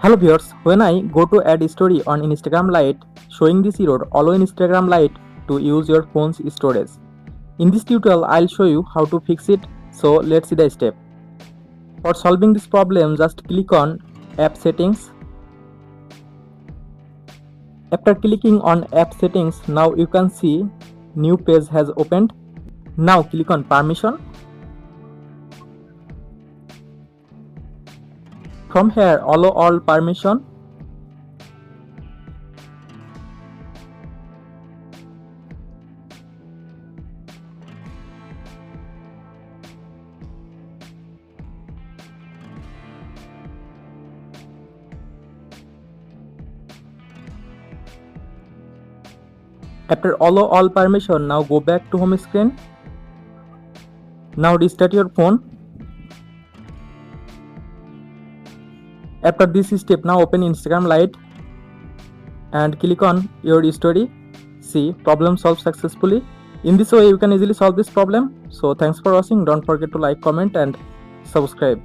Hello viewers, when I go to add story on Instagram Lite, showing this error, allow Instagram Lite to use your phone's storage. In this tutorial, I'll show you how to fix it, so let's see the step. For solving this problem, just click on App Settings. After clicking on App Settings, now you can see new page has opened. Now click on Permission. From here, allow all permission. After allow all permission, now go back to home screen. Now restart your phone. After this step, now open Instagram Lite and click on your story. See, problem solved successfully. In this way, you can easily solve this problem. So thanks for watching. Don't forget to like, comment and subscribe.